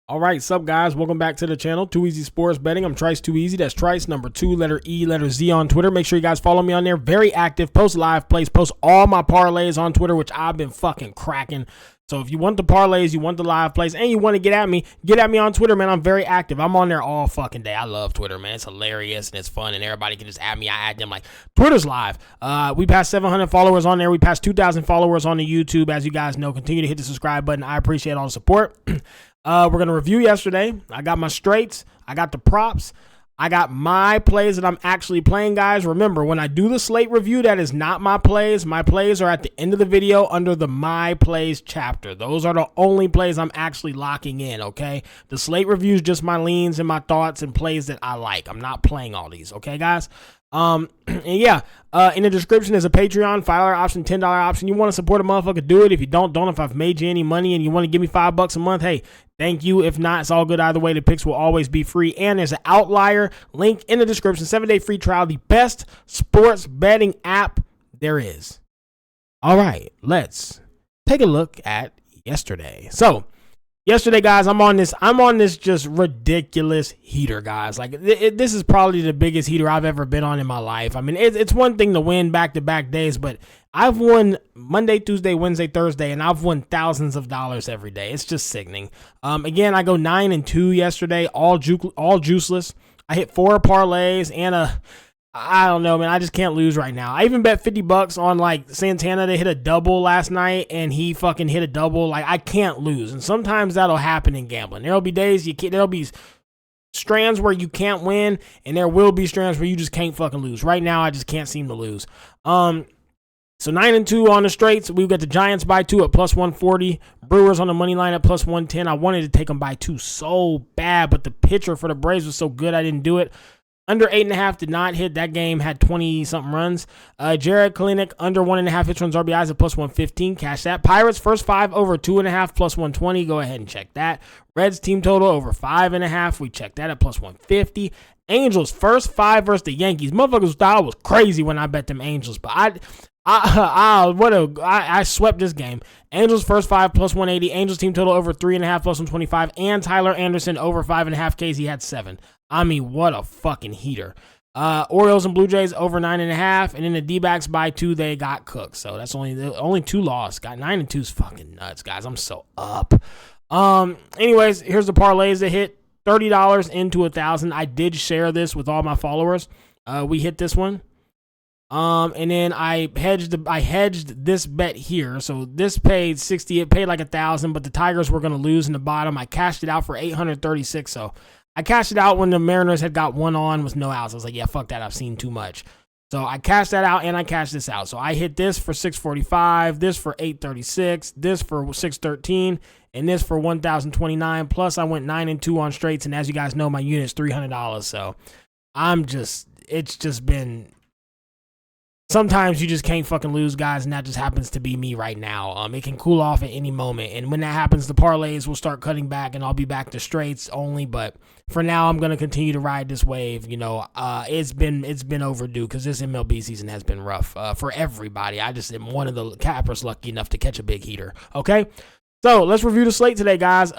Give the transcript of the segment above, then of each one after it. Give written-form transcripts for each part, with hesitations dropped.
All right, sup guys, welcome back to the channel, Too Easy Sports Betting. I'm Trice Too Easy. That's Trice, number 2, letter E, letter Z on Twitter. Make sure you guys follow me on there. Very active, post live plays, post all my parlays on Twitter, which I've been fucking cracking. So if you want the parlays, you want the live plays, and you want to get at me on Twitter, man. I'm very active. I'm on there all fucking day. I love Twitter, man. It's hilarious and it's fun, and everybody can just add me. I add them like, Twitter's live. We passed 700 followers on there. We passed 2,000 followers on the YouTube. As you guys know, continue to hit the subscribe button. I appreciate all the support. We're going to review yesterday. I got my straights. I got the props. I got my plays that I'm actually playing, guys. Remember, when I do the slate review, that is not my plays. My plays are at the end of the video under the My Plays chapter. Those are the only plays I'm actually locking in, okay? The slate review is just my leans and my thoughts and plays that I like. I'm not playing all these, okay, guys? And yeah, in the description is a Patreon, $5 option, $10 option. You want to support a motherfucker, do it. If you don't. If I've made you any money and you want to give me $5 a month, hey, thank you. If not, it's all good either way. The picks will always be free. And there's an outlier link in the description. 7-day free trial, the best sports betting app there is. All right, let's take a look at yesterday. So, yesterday, guys, I'm on this just ridiculous heater, guys. Like, this is probably the biggest heater I've ever been on in my life. I mean, it's one thing to win back-to-back days, but I've won Monday, Tuesday, Wednesday, Thursday, and I've won thousands of dollars every day. It's just sickening. Again, I go 9-2 yesterday, all juiceless. I hit 4 parlays and I don't know, man. I just can't lose right now. I even bet $50 on like Santana to hit a double last night, and he fucking hit a double. Like, I can't lose, and sometimes that'll happen in gambling. There'll be days there'll be strands where you can't win, and there will be strands where you just can't fucking lose. Right now, I just can't seem to lose. So 9-2 on the straights. We've got the Giants by 2 at plus 140. Brewers on the money line at plus 110. I wanted to take them by 2 so bad, but the pitcher for the Braves was so good I didn't do it. Under 8.5 did not hit. That game had 20-something runs. Jared Kalenic, under 1.5 hits, runs, RBIs at plus 115. Cash that. Pirates, first 5 over 2.5, plus 120. Go ahead and check that. Reds, team total over 5.5. We check that at plus 150. Angels, first 5 versus the Yankees. Motherfuckers thought I was crazy when I bet them Angels, but I swept this game. Angels, first 5, plus 180. Angels, team total over 3.5, plus 125. And Tyler Anderson, over 5.5 Ks. He had 7. I mean, what a fucking heater. Orioles and Blue Jays over 9.5, and then the D-backs by 2, they got cooked. So that's only 2 loss. Got 9-2 is fucking nuts, guys. I'm so up. Anyways, here's the parlays that hit. $30 into 1,000. I did share this with all my followers. We hit this one. And then I hedged this bet here. So this paid 60. It paid like 1,000, but the Tigers were going to lose in the bottom. I cashed it out for 836. So I cashed it out when the Mariners had got 1 on with no outs. I was like, yeah, fuck that. I've seen too much. So I cashed that out and I cashed this out. So I hit this for 645, this for 836, this for 613, and this for 1,029. Plus I went 9-2 on straights. And as you guys know, my unit's $300. So it's just been, sometimes you just can't fucking lose, guys, and that just happens to be me right now. It can cool off at any moment, and when that happens, the parlays will start cutting back, and I'll be back to straights only. But for now, I'm gonna continue to ride this wave. You know, it's been overdue because this MLB season has been rough for everybody. I just am one of the cappers lucky enough to catch a big heater. Okay. So let's review the slate today, guys.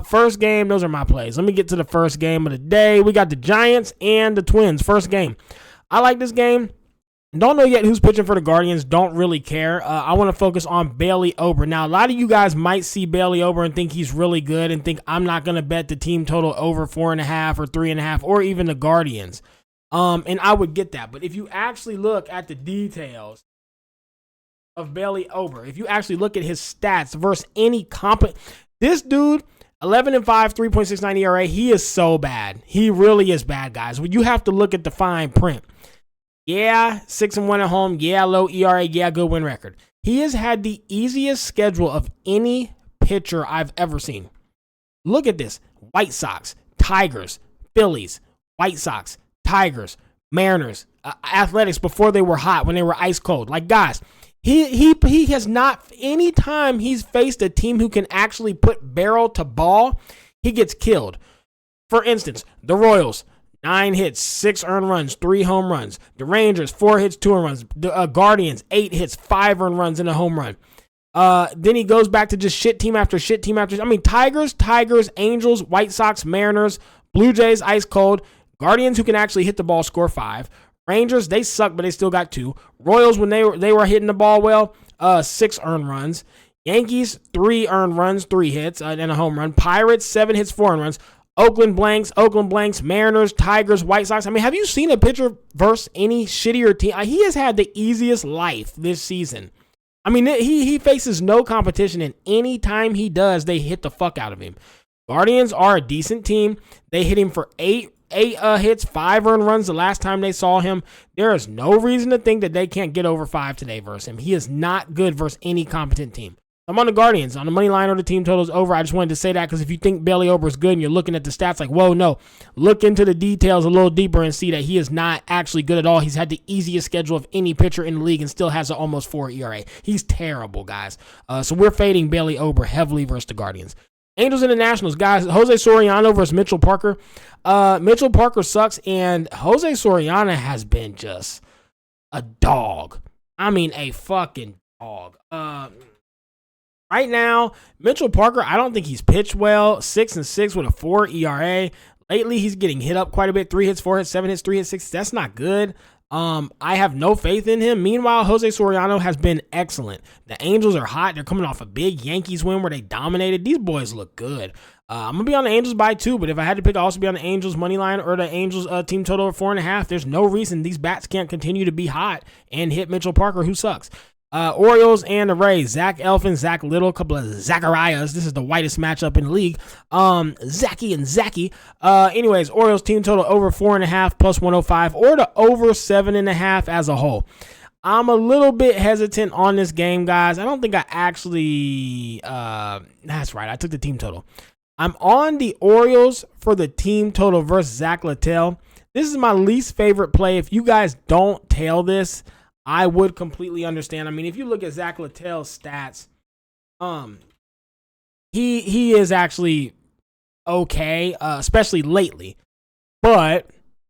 First game, those are my plays. Let me get to the first game of the day. We got the Giants and the Twins. First game. I like this game. Don't know yet who's pitching for the Guardians. Don't really care. I want to focus on Bailey Ober. Now, a lot of you guys might see Bailey Ober and think he's really good and think I'm not going to bet the team total over 4.5 or 3.5 or even the Guardians. And I would get that. But if you actually look at the details of Bailey Ober, if you actually look at his stats versus any this dude, 11-5, 3.69 ERA, he is so bad. He really is bad, guys. Well, you have to look at the fine print. Yeah, 6-1 at home. Yeah, low ERA. Yeah, good win record. He has had the easiest schedule of any pitcher I've ever seen. Look at this. White Sox, Tigers, Phillies, White Sox, Tigers, Mariners, Athletics before they were hot, when they were ice cold. Like, guys, he has not, any time he's faced a team who can actually put barrel to ball, he gets killed. For instance, the Royals, 9 hits, 6 earned runs, 3 home runs. The Rangers, 4 hits, 2 earned runs. The Guardians, 8 hits, 5 earned runs and a home run. Then he goes back to just shit team after shit team after. I mean, Tigers, Angels, White Sox, Mariners, Blue Jays, ice cold. Guardians, who can actually hit the ball, score 5. Rangers, they suck, but they still got 2. Royals, when they were hitting the ball well, 6 earned runs. Yankees, 3 earned runs, 3 hits, and a home run. Pirates, 7 hits, 4 earned runs. Oakland blanks, Mariners, Tigers, White Sox. I mean, have you seen a pitcher versus any shittier team? He has had the easiest life this season. I mean, he faces no competition, and any time he does, they hit the fuck out of him. Guardians are a decent team. They hit him for 8 hits, 5 earned runs the last time they saw him. There is no reason to think that they can't get over 5 today versus him. He is not good versus any competent team. I'm on the Guardians. On the money line or the team totals over. I just wanted to say that because if you think Bailey Ober is good and you're looking at the stats like, whoa, no. Look into the details a little deeper and see that he is not actually good at all. He's had the easiest schedule of any pitcher in the league and still has an almost 4 ERA. He's terrible, guys. So we're fading Bailey Ober heavily versus the Guardians. Angels and the Nationals, guys. Jose Soriano versus Mitchell Parker. Mitchell Parker sucks, and Jose Soriano has been just a dog. I mean, a fucking dog. Right now, Mitchell Parker, I don't think he's pitched well. 6-6 with a 4 ERA. Lately, he's getting hit up quite a bit. 3 hits, 4 hits, 7 hits, 3 hits, 6 hits. That's not good. I have no faith in him. Meanwhile, Jose Soriano has been excellent. The Angels are hot. They're coming off a big Yankees win where they dominated. These boys look good. I'm going to be on the Angels by 2, but if I had to pick, I'd also be on the Angels money line or the Angels team total of 4.5. There's no reason these bats can't continue to be hot and hit Mitchell Parker, who sucks. Orioles and the Rays. Zach Eflin, Zach Little, a couple of Zacharias. This is the whitest matchup in the league. Zachy and Zachy. Anyways, Orioles team total over 4.5 plus 105 or the over 7.5 as a whole. I'm a little bit hesitant on this game, guys. I don't think I actually, that's right. I took the team total. I'm on the Orioles for the team total versus Zach Littell. This is my least favorite play. If you guys don't tail this, I would completely understand. I mean, if you look at Zach Littell's stats, he is actually okay, especially lately. But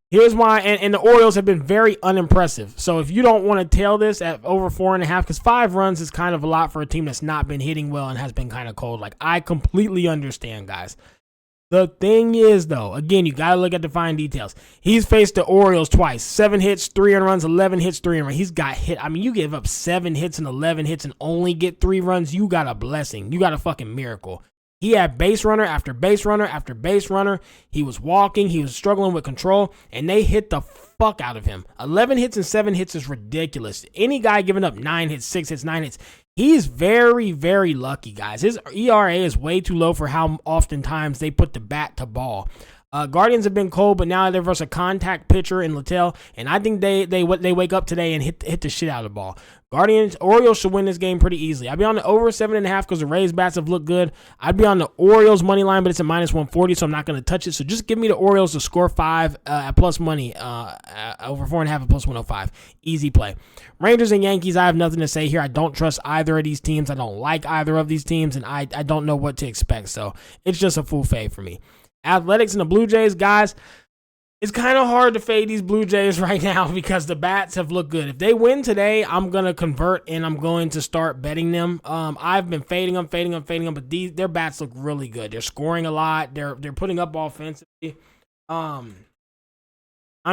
here's why, and the Orioles have been very unimpressive. So if you don't want to tail this at over 4.5, because 5 runs is kind of a lot for a team that's not been hitting well and has been kind of cold. Like, I completely understand, guys. The thing is, though, again, you got to look at the fine details. He's faced the Orioles twice. 7 hits, 3 earned runs, 11 hits, 3 earned runs. He's got hit. I mean, you give up 7 hits and 11 hits and only get 3 runs. You got a blessing. You got a fucking miracle. He had base runner after base runner after base runner. He was walking. He was struggling with control, and they hit the fuck out of him. 11 hits and 7 hits is ridiculous. Any guy giving up 9 hits, 6 hits, 9 hits, he's very, very lucky, guys. His ERA is way too low for how oftentimes they put the bat to ball. Guardians have been cold, but now they're versus a contact pitcher in Littell, and I think they wake up today and hit the shit out of the ball. Orioles should win this game pretty easily. I'd be on the over 7.5 because the Rays bats have looked good. I'd be on the Orioles money line, but it's at minus 140, so I'm not going to touch it. So just give me the Orioles to score 5 at plus money, over 4.5 at plus 105. Easy play. Rangers and Yankees, I have nothing to say here. I don't trust either of these teams. I don't like either of these teams, and I don't know what to expect. So it's just a full fade for me. Athletics and the Blue Jays, guys, it's kind of hard to fade these Blue Jays right now because the bats have looked good. If they win today, I'm going to convert and I'm going to start betting them. I've been fading them, but their bats look really good. They're scoring a lot. They're putting up offensively. I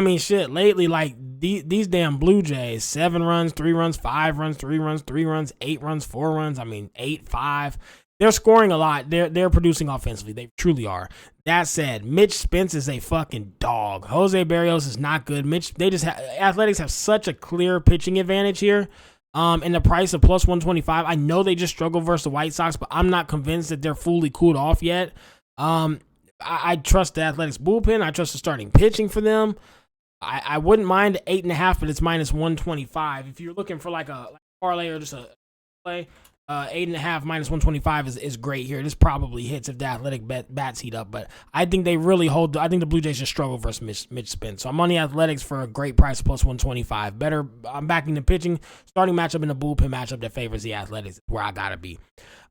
mean, shit, lately, like, these damn Blue Jays, 7 runs, 3 runs, 5 runs, 3 runs, 3 runs, 8 runs, 4 runs, 8, 5. They're scoring a lot. They're producing offensively. They truly are. That said, Mitch Spence is a fucking dog. Jose Barrios is not good. Athletics have such a clear pitching advantage here. And the price of plus 125. I know they just struggled versus the White Sox, but I'm not convinced that they're fully cooled off yet. I trust the Athletics bullpen. I trust the starting pitching for them. I wouldn't mind 8.5, but it's minus 125. If you're looking for like a parlay or just a play, 8.5 minus 125 is great here. This probably hits if the Athletic bats heat up, but I think they really hold. I think the Blue Jays just struggle versus Mitch Spence. So I'm on the Athletics for a great price plus 125. Better. I'm backing the pitching starting matchup and the bullpen matchup that favors the Athletics. Where I gotta be.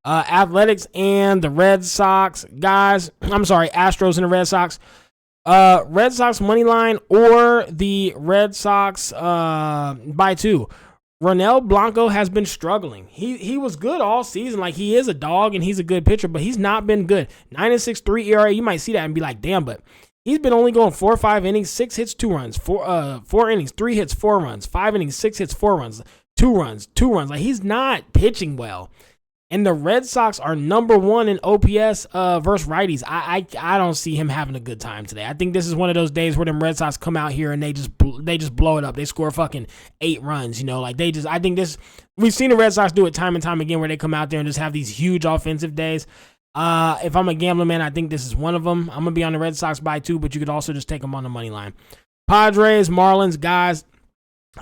Athletics and the Red Sox, guys. I'm sorry, Astros and the Red Sox. Red Sox money line or the Red Sox by 2. Ronel Blanco has been struggling. He was good all season. Like, he is a dog and he's a good pitcher, but he's not been good. 9.6 3 ERA. You might see that and be like, damn, but he's been only going 4 or 5 innings, 6 hits, 2 runs, 4 innings, 3 hits, 4 runs, 5 innings, 6 hits, 4 runs, 2 runs, 2 runs. Like, he's not pitching well. And the Red Sox are number 1 in OPS versus righties. I don't see him having a good time today. I think this is one of those days where them Red Sox come out here and they just blow it up. They score fucking 8 runs, like I think this, we've seen the Red Sox do it time and time again where they come out there and just have these huge offensive days. If I'm a gambling man, I think this is one of them. I'm going to be on the Red Sox by 2, but you could also just take them on the money line. Padres, Marlins, guys,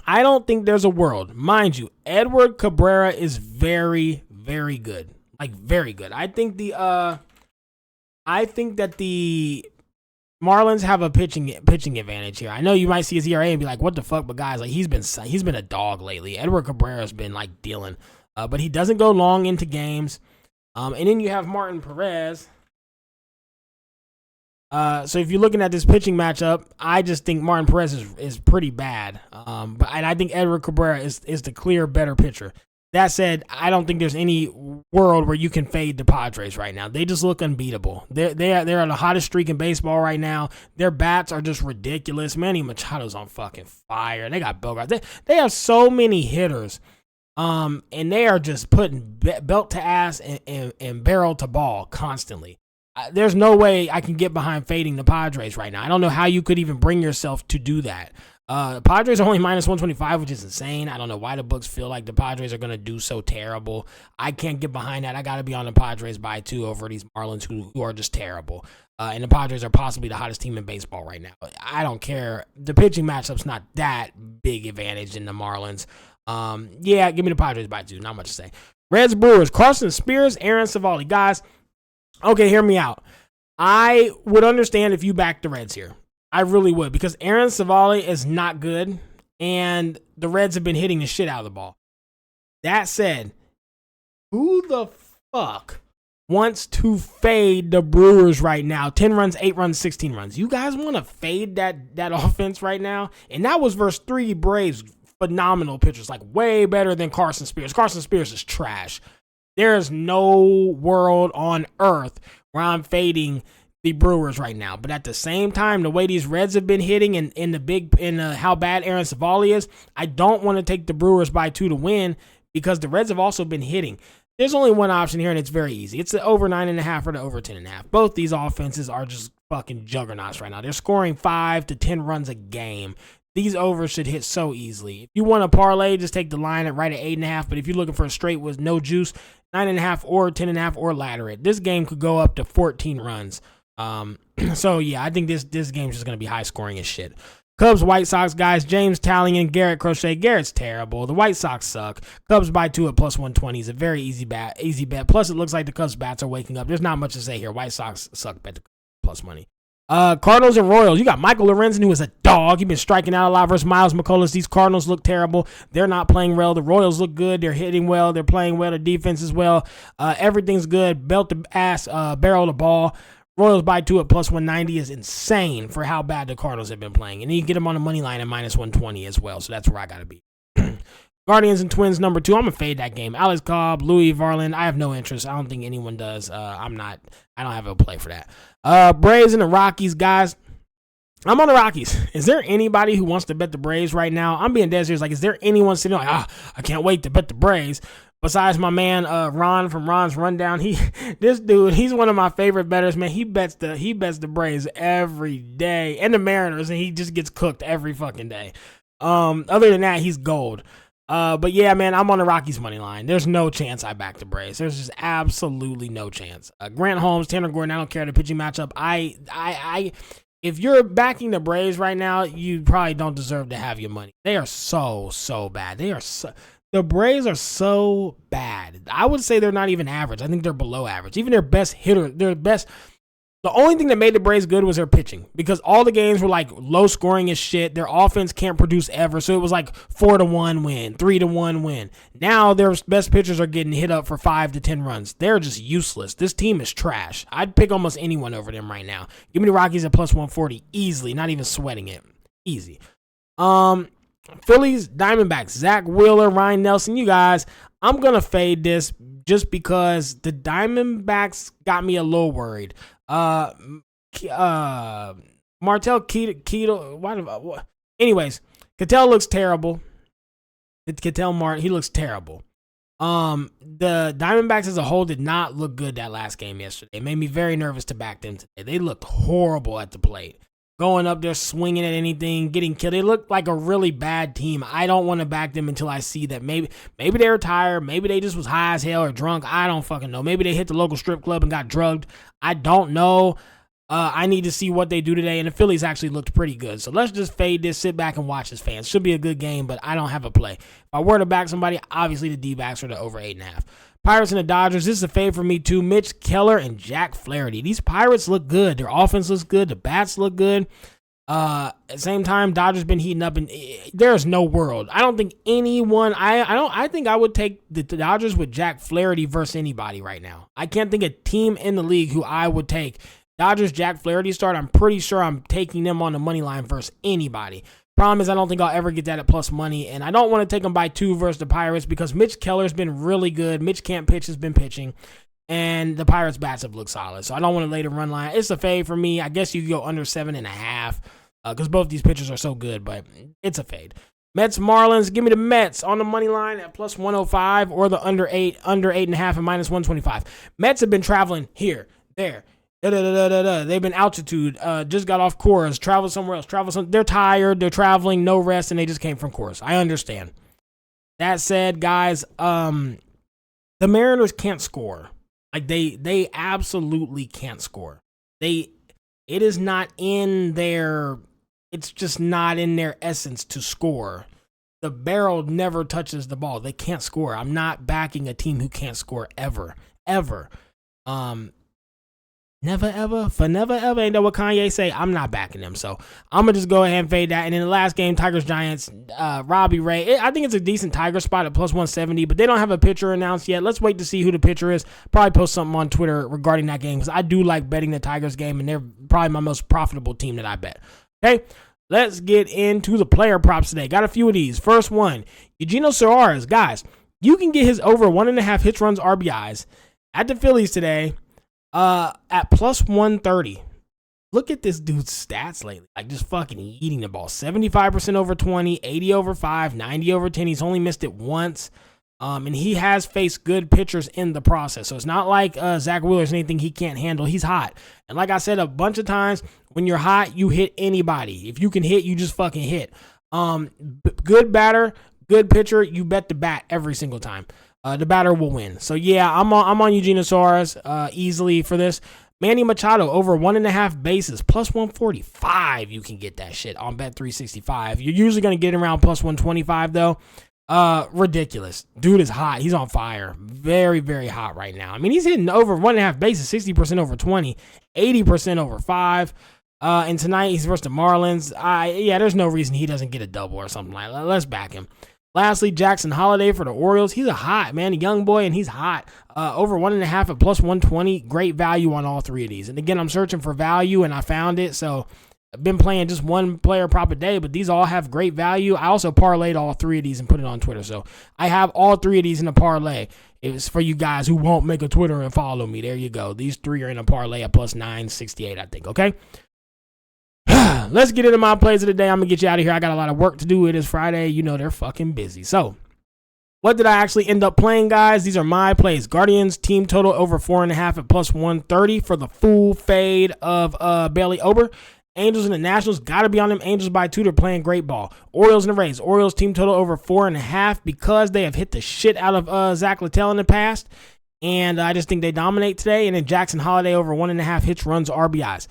I don't think there's a world. Mind you, Edward Cabrera is very, very good. Like, very good. I think that the Marlins have a pitching advantage here. I know you might see his ERA and be like, what the fuck? But guys, like, he's been a dog lately. Edward Cabrera's been like dealing. But he doesn't go long into games. And then you have Martin Perez. So if you're looking at this pitching matchup, I just think Martin Perez is pretty bad. And I think Edward Cabrera is the clear better pitcher. That said, I don't think there's any world where you can fade the Padres right now. They just look unbeatable. They're on the hottest streak in baseball right now. Their bats are just ridiculous. Manny Machado's on fucking fire. They got Bogart. They have so many hitters. And they are just putting belt to ass and barrel to ball constantly. There's no way I can get behind fading the Padres right now. I don't know how you could even bring yourself to do that. Padres are only minus 125, which is insane. I don't know why the books feel like the Padres are going to do so terrible. I can't get behind that. I got to be on the Padres by 2 over these Marlins who are just terrible. And the Padres are possibly the hottest team in baseball right now. I don't care. The pitching matchup's not that big advantage in the Marlins. Yeah, give me the Padres by 2. Not much to say. Reds, Brewers, Carson Spears, Aaron Savali. Guys, okay, hear me out. I would understand if you backed the Reds here. I really would, because Aaron Savali is not good, and the Reds have been hitting the shit out of the ball. That said, who the fuck wants to fade the Brewers right now? 10 runs, 8 runs, 16 runs. You guys want to fade that offense right now? And that was versus 3 Braves phenomenal pitchers, like way better than Carson Spears. Carson Spears is trash. There is no world on earth where I'm fading the Brewers right now. But at the same time, the way these Reds have been hitting and how bad Aaron Savali is, I don't want to take the Brewers by 2 to win, because the Reds have also been hitting. There's only one option here, and it's very easy. It's the over 9.5 or the over 10.5. Both these offenses are just fucking juggernauts right now. They're scoring 5 to 10 runs a game. These overs should hit so easily. If you want a parlay, just take the line right at 8.5. But if you're looking for a straight with no juice, 9.5 or 10.5 or ladder it. This game could go up to 14 runs. So yeah, I think this game is just going to be high scoring as shit. Cubs, White Sox, guys, James Tallien, Garrett Crochet. Garrett's terrible. The White Sox suck. Cubs by 2 at plus 120 is a very easy bet. Plus, it looks like the Cubs bats are waking up. There's not much to say here. White Sox suck, bet the plus money. Cardinals and Royals. You got Michael Lorenzen, who is a dog. He's been striking out a lot versus Miles McCullers. These Cardinals look terrible. They're not playing well. The Royals look good. They're hitting well. They're playing well. Their defense is well. Everything's good. Belt the ass, barrel the ball. Royals by 2 at plus 190 is insane for how bad the Cardinals have been playing. And then you get them on the money line at minus 120 as well. So that's where I got to be. Guardians and Twins number 2. I'm going to fade that game. Alex Cobb, Louis Varland. I have no interest. I don't think anyone does. I don't have a play for that. Braves and the Rockies, guys. I'm on the Rockies. Is there anybody who wants to bet the Braves right now? I'm being dead serious. Like, is there anyone sitting like, I can't wait to bet the Braves? Besides my man Ron from Ron's Rundown, this dude, he's one of my favorite bettors, man. He bets the Braves every day, and the Mariners, and he just gets cooked every fucking day. Other than that, he's gold. But yeah, man, I'm on the Rockies money line. There's no chance I back the Braves. There's just absolutely no chance. Grant Holmes, Tanner Gordon, I don't care the pitching matchup. If you're backing the Braves right now, you probably don't deserve to have your money. They are so bad. The Braves are so bad. I would say they're not even average. I think they're below average. Even their best hitter, the only thing that made the Braves good was their pitching, because all the games were like low scoring as shit. Their offense can't produce ever. So it was like 4-1 win, 3-1 win. Now their best pitchers are getting hit up for 5 to 10 runs. They're just useless. This team is trash. I'd pick almost anyone over them right now. Give me the Rockies at plus 140 easily, not even sweating it. Easy. Phillies, Diamondbacks, Zach Wheeler, Ryan Nelson. You guys, I'm going to fade this just because the Diamondbacks got me a little worried. Martel Keto. Anyways, Ketel looks terrible. Ketel Mart, he looks terrible. The Diamondbacks as a whole did not look good that last game yesterday. It made me very nervous to back them today. They looked horrible at the plate. Going up there, swinging at anything, getting killed. They look like a really bad team. I don't want to back them until I see that maybe they were tired. Maybe they just was high as hell or drunk. I don't fucking know. Maybe they hit the local strip club and got drugged. I don't know. I need to see what they do today, and the Phillies actually looked pretty good. So let's just fade this, sit back and watch this, fans. Should be a good game, but I don't have a play. If I were to back somebody, obviously the D-backs are the over 8.5. Pirates and the Dodgers, this is a fade for me too. Mitch Keller and Jack Flaherty. These Pirates look good. Their offense looks good. The bats look good. At the same time, Dodgers been heating up, and there's no world. I don't think anyone. I think I would take the Dodgers with Jack Flaherty versus anybody right now. I can't think of a team in the league who I would take. Dodgers Jack Flaherty start. I'm pretty sure I'm taking them on the money line versus anybody. Problem is, I don't think I'll ever get that at plus money, and I don't want to take them by 2 versus the Pirates because Mitch Keller's been really good. Mitch Can't Pitch has been pitching, and the Pirates bats have looked solid. So I don't want to lay the run line. It's a fade for me. I guess you could go under 7.5 because both these pitchers are so good, but it's a fade. Mets Marlins, give me the Mets on the money line at plus 105 or the under 8.5 and minus 125. Mets have been traveling here, there. They've been altitude, just got off course, travel somewhere else, they're tired, they're traveling, no rest, and they just came from course. I understand. That said, guys, the Mariners can't score. Like they absolutely can't score. It is not in their, it's just not in their essence to score. The barrel never touches the ball. They can't score. I'm not backing a team who can't score ever. Never ever, for never ever, ain't that what Kanye say? I'm not backing them, so I'm gonna just go ahead and fade that. And in the last game, Tigers Giants, Robbie Ray, I think it's a decent Tiger spot at plus 170, but they don't have a pitcher announced yet. Let's wait to see who the pitcher is. Probably post something on Twitter regarding that game because I do like betting the Tigers game, and they're probably my most profitable team that I bet. Okay, let's get into the player props today. Got a few of these. First one, Eugenio Suarez, guys, you can get his over 1.5 hits, runs, RBIs at the Phillies today. At plus 130. Look at this dude's stats lately. Like just fucking eating the ball. 75% over 20, 80 over 5, 90 over 10. He's only missed it once. And he has faced good pitchers in the process. So it's not like Zach Wheeler's anything he can't handle. He's hot. And like I said a bunch of times, when you're hot, you hit anybody. If you can hit, you just fucking hit. Good batter, good pitcher, you bet the bat every single time. The batter will win. So, yeah, I'm on Eugenio Suarez easily for this. Manny Machado over 1.5 bases, plus 145. You can get that shit on Bet365. You're usually going to get around plus 125, though. Ridiculous. Dude is hot. He's on fire. Very, very hot right now. I mean, he's hitting over 1.5 bases, 60% over 20, 80% over 5. And tonight he's versus the Marlins. There's no reason he doesn't get a double or something like that. Let's back him. Lastly, Jackson Holiday for the Orioles. He's a young boy, and he's hot. Over 1.5 at plus 120. Great value on all three of these. And again, I'm searching for value, and I found it. So I've been playing just one player prop a day, but these all have great value. I also parlayed all three of these and put it on Twitter. So I have all three of these in a parlay. It's for you guys who won't make a Twitter and follow me. There you go. These three are in a parlay at plus 968, I think. Okay? Let's get into my plays of the day. I'm going to get you out of here. I got a lot of work to do. It is Friday. You know they're fucking busy. So, what did I actually end up playing, guys? These are my plays. Guardians team total over 4.5 at plus 130 for the full fade of Bailey Ober. Angels and the Nationals, got to be on them. Angels by 2. They're playing great ball. Orioles and the Rays. Orioles team total over 4.5 because they have hit the shit out of Zach Littell in the past. And I just think they dominate today. And then Jackson Holiday over 1.5 hits, runs, RBIs.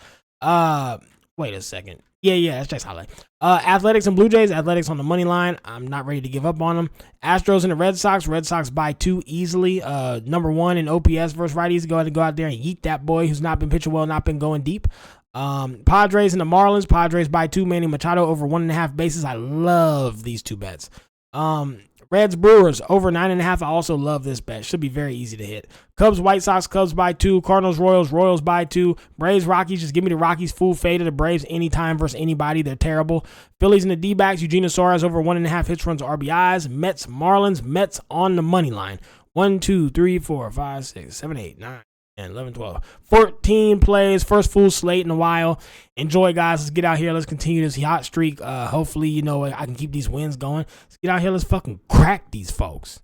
Wait a second. Yeah, that's Jackson Holiday. Athletics and Blue Jays. Athletics on the money line. I'm not ready to give up on them. Astros and the Red Sox. Red Sox by 2 easily. Number 1 in OPS versus righties. Go ahead and go out there and yeet that boy who's not been pitching well, not been going deep. Padres and the Marlins. Padres by 2. Manny Machado over 1.5 bases. I love these two bets. Reds Brewers over 9.5. I also love this bet. Should be very easy to hit. Cubs White Sox. Cubs by 2. Cardinals Royals. Royals by 2. Braves Rockies. Just give me the Rockies full fade of the Braves anytime versus anybody. They're terrible. Phillies and the D-backs. Eugene Suarez over 1.5 hits, runs, RBIs. Mets Marlins. Mets on the money line. 1, 2, 3, 4, 5, 6, 7, 8, 9. And 11, 12, 14 plays. First full slate in a while. Enjoy, guys. Let's get out here. Let's continue this hot streak. Hopefully, I can keep these wins going. Let's get out here. Let's fucking crack these folks.